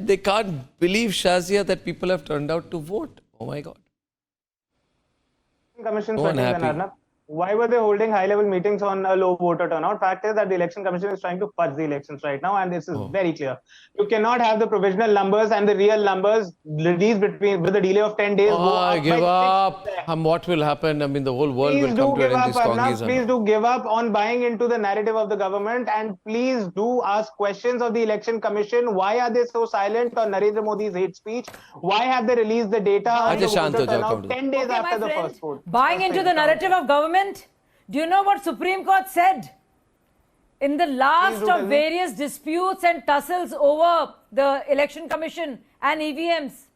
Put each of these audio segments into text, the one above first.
They can't believe, Shazia, that people have turned out to vote. Oh my God. Commission So setting then, unhappy. Arnab. Why were they holding high-level meetings on a low voter turnout? Fact is that the election commission is trying to fudge the elections right now, and this is very clear. You cannot have the provisional numbers and the real numbers released with a delay of 10 days go up Give by up. 6%. What will happen? I mean, the whole world Please will do come to give an end. up, These Congis Arnab. are Please not. do give up on buying into the narrative of the government, and please do ask questions of the election commission. Why are they so silent on Narendra Modi's hate speech? Why have they released the data on the voter turnout 10 days after the first vote? Buying into the narrative of government? Do you know what Supreme Court said? In the last of various disputes and tussles over the election commission and EVMs.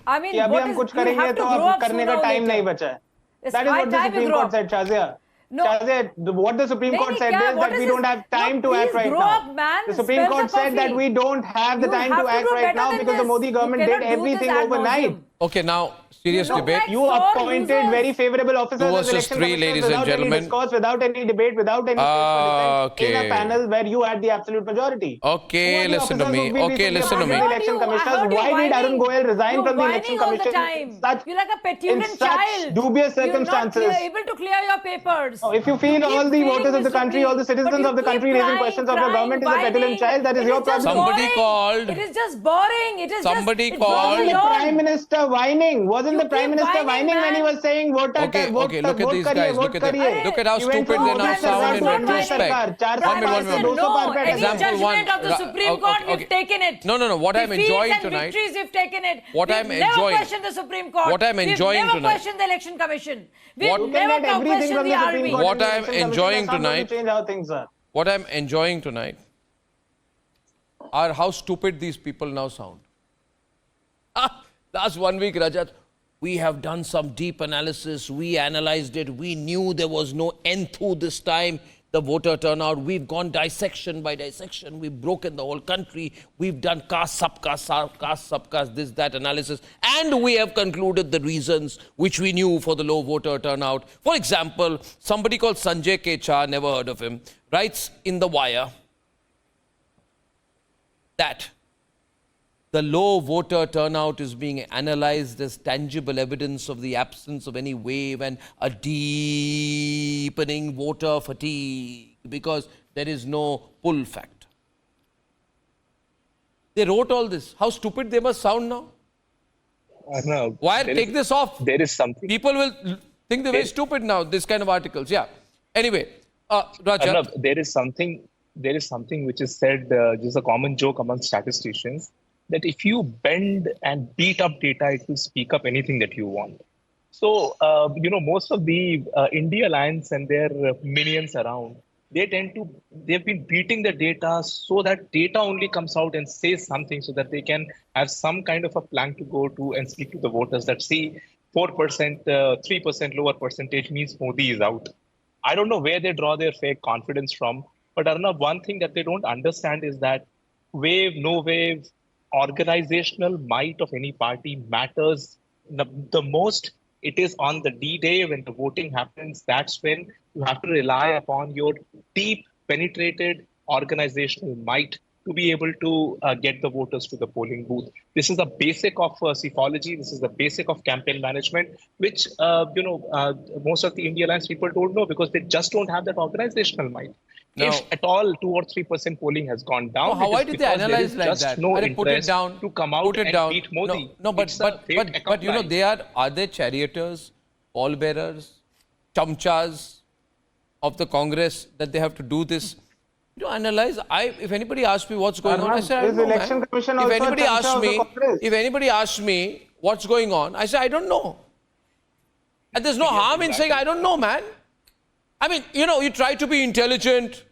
I mean, what is, you have to grow up sooner or later. That is what the Supreme Court said, Shazia. No. Shazia, what the Supreme Court said is that we don't have time to act right now. The Supreme Court said that we don't have the time to act right now because the Modi government did everything overnight. Okay, now, serious debate. You appointed very favorable officers Two as versus election three, commissioners ladies and without gentlemen. any discourse, without any debate, without any space for dissent in a panel where you had the absolute majority. Okay, listen to me. Okay, listen to me. Election commissioners. Why did Arun Goel resign from the election commission? You're like a petulant child. Dubious circumstances. You're not able to clear your papers. If you feel all the voters of the country, all the citizens of the country raising questions of your government is a petulant child, that is your problem. Somebody called. It is just boring. It is somebody just, called. Wasn't the Prime Minister whining? Wasn't the Prime Minister whining when he was saying vote Okay, look at these guys. Look at them. Look at how stupid they now sound in retrospect. One minute. Any judgment of the Supreme Court, we've taken it. No. What I'm enjoying tonight. Victories, we've taken it. What I'm enjoying. Never questioned the Supreme Court. What I'm enjoying tonight. We've never tonight. questioned the election commission. We've What- never questioned the army. What I'm enjoying tonight. Change how things are. What I'm enjoying tonight are how stupid these people now sound. Last 1 week, Rajat, we have done some deep analysis. We analyzed it. We knew there was no enthu this time, the voter turnout. We've gone dissection by dissection. We've broken the whole country. We've done caste, subcaste, this, that analysis. And we have concluded the reasons which we knew for the low voter turnout. For example, somebody called Sanjay Kecha, never heard of him, writes in The Wire that the low voter turnout is being analyzed as tangible evidence of the absence of any wave and a deepening voter fatigue because there is no pull factor. They wrote all this. How stupid they must sound now. No, Why take this off? There is something. People will think they're very stupid now, this kind of articles. Yeah. Anyway, Rajat. There is something which is said, just a common joke among statisticians, that if you bend and beat up data, it will speak up anything that you want. So, most of the India Alliance and their minions around, they've been beating the data so that data only comes out and says something so that they can have some kind of a plank to go to and speak to the voters that see 4%, 3% lower percentage means Modi is out. I don't know where they draw their fake confidence from, but Arnab, one thing that they don't understand is that wave, no wave, organizational might of any party matters the most. It is on the D-Day when the voting happens. That's when you have to rely upon your deep, penetrated organizational might to be able to get the voters to the polling booth. This is the basic of psephology. This is the basic of campaign management, which most of the India Alliance people don't know because they just don't have that organizational might. Now, if at all 2 or 3% polling has gone down, why did they analyze like just that? No Put it down. To come out and beat Modi. But you know, are they charioteers, pallbearers, chamchas of the Congress that they have to do this? You analyze. If anybody asks me what's going on, I say I don't know, man. If anybody asks me what's going on, I say I don't know. And there's no harm in saying I don't know, man. I mean, you try to be intelligent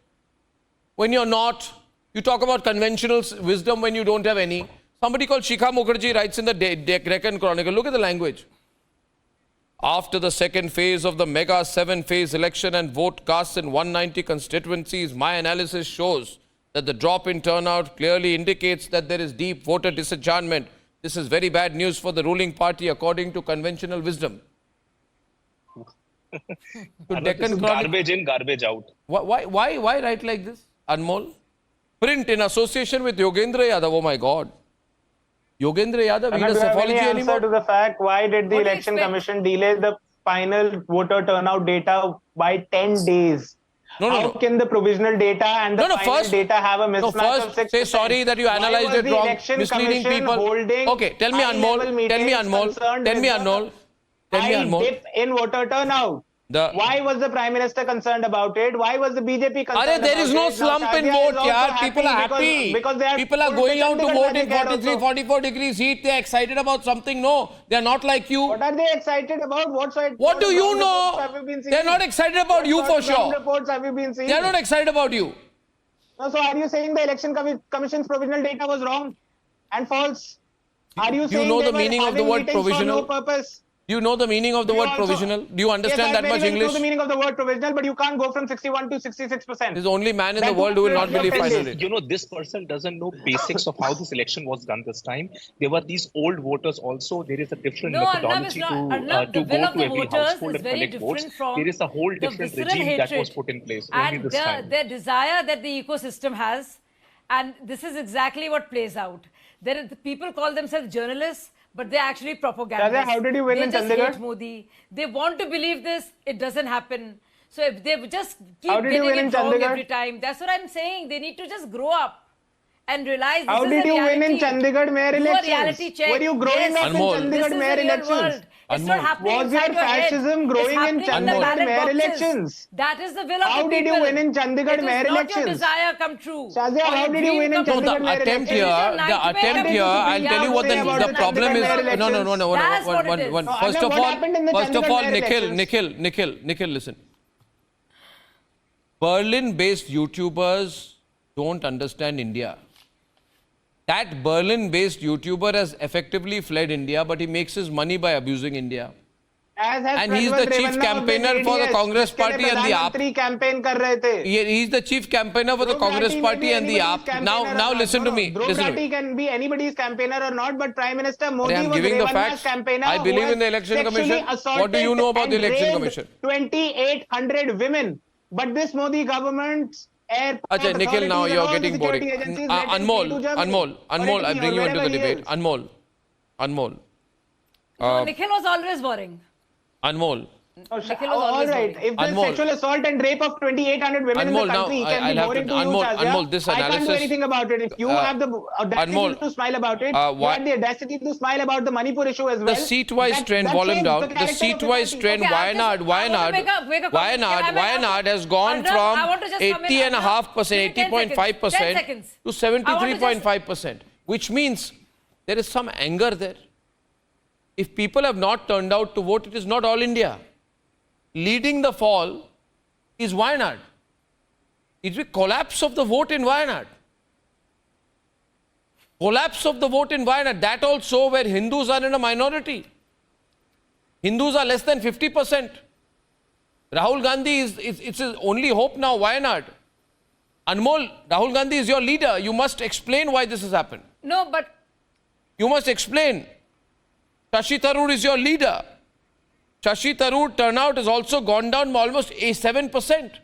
when you're not. You talk about conventional wisdom when you don't have any. Somebody called Shikha Mukherjee writes in the Deccan Chronicle. Look at the language. After the second phase of the mega 7-phase election and vote cast in 190 constituencies, my analysis shows that the drop in turnout clearly indicates that there is deep voter disenchantment. This is very bad news for the ruling party according to conventional wisdom. Garbage in, garbage out. Why write like this, Anmol? print in association with Yogendra Yadav. Oh my God. Yogendra Yadav, he Arnab, does do you have any psephology answer anymore? to the fact why did the What do you election expect? commission delay the final voter turnout data by 10 days? No. How can the provisional data and the final data have a mismatch of 6%? Say sorry that you analyzed it wrong, misleading people. Okay, tell me Anmol, tell me Anmol. Dip in voter turnout. Why was the Prime Minister concerned about it? Why was the BJP concerned about it? There is no slump in vote, yaar. People are happy. Because they are People are going out to vote in 43, 44 degrees heat. They are excited about something. No, they are not like you. What are they excited about? What do you know? They are not excited about you for sure. Reports have you been seeing? They are not excited about you. No, so are you saying the election commission's provisional data was wrong and false? Are you saying you know they the were meaning of the having word meetings provisional? For no purpose? Do you know the meaning of the word provisional? Do you understand that much English? I know the meaning of the word provisional, but you can't go from 61 to 66%. There's the only man in the world who will not believe finally. You know, this person doesn't know basics of how this election was done this time. There were these old voters also. There is a different methodology to go to every household and collect votes. There is a whole different regime that was put in place only this time. Their desire that the ecosystem has, and this is exactly what plays out. People call themselves journalists, but they're actually propagandists. How did you win in Chandigarh? They just hate Modi. They want to believe this. It doesn't happen. So if they just keep getting it wrong every time, that's what I'm saying. They need to just grow up and realize this is a reality. How did you win in Chandigarh mayor elections? Do a reality check. Were you growing up in Chandigarh mayor elections? It's not happening was your fascism growing in Chandigarh mayor elections? That is the will of the people. How did you win in Chandigarh mayor elections? It is not your desire come true. Shazia, how did you win in Chandigarh mayor elections? The attempt here, I'll tell you what the problem is. No. First of all, Nikhil, listen. Berlin-based YouTubers don't understand India. That Berlin-based YouTuber has effectively fled India, but he makes his money by abusing India. And he's the chief campaigner for the Congress Party and the AAP. He's the chief campaigner for the Congress Party and the AAP. Now listen to me. Drogati can be anybody's campaigner or not, but Prime Minister Modi was giving the facts. Campaigner. I believe in the Election Commission. What do you know about the Election Commission? 2,800 women. But this Modi government's Achha, Nikhil, now you're getting boring. Anmol, I bring you into the debate. Anmol. No, Nikhil was always boring. Anmol. All right. If there's sexual assault and rape of 2,800 women in the country, it can be boring to you, Anmol, this analysis... I can't do anything about it. If you have the audacity to smile about it, you have the audacity to smile about the Manipur issue as well. The seat-wise trend, volume down. The seat-wise trend, Wayanad has gone from 80.5%, 80.5% to 73.5%, which means there is some anger there. If people have not turned out to vote, it is not all India. Leading the fall is Wayanad. It's a collapse of the vote in Wayanad. Collapse of the vote in Wayanad. That also where Hindus are in a minority. Hindus are less than 50%. Rahul Gandhi it's his only hope now, Wayanad. Anmol, Rahul Gandhi is your leader. You must explain why this has happened. No, but... You must explain. Shashi Tharoor is your leader. Shashi Tharoor turnout has also gone down by almost 7%.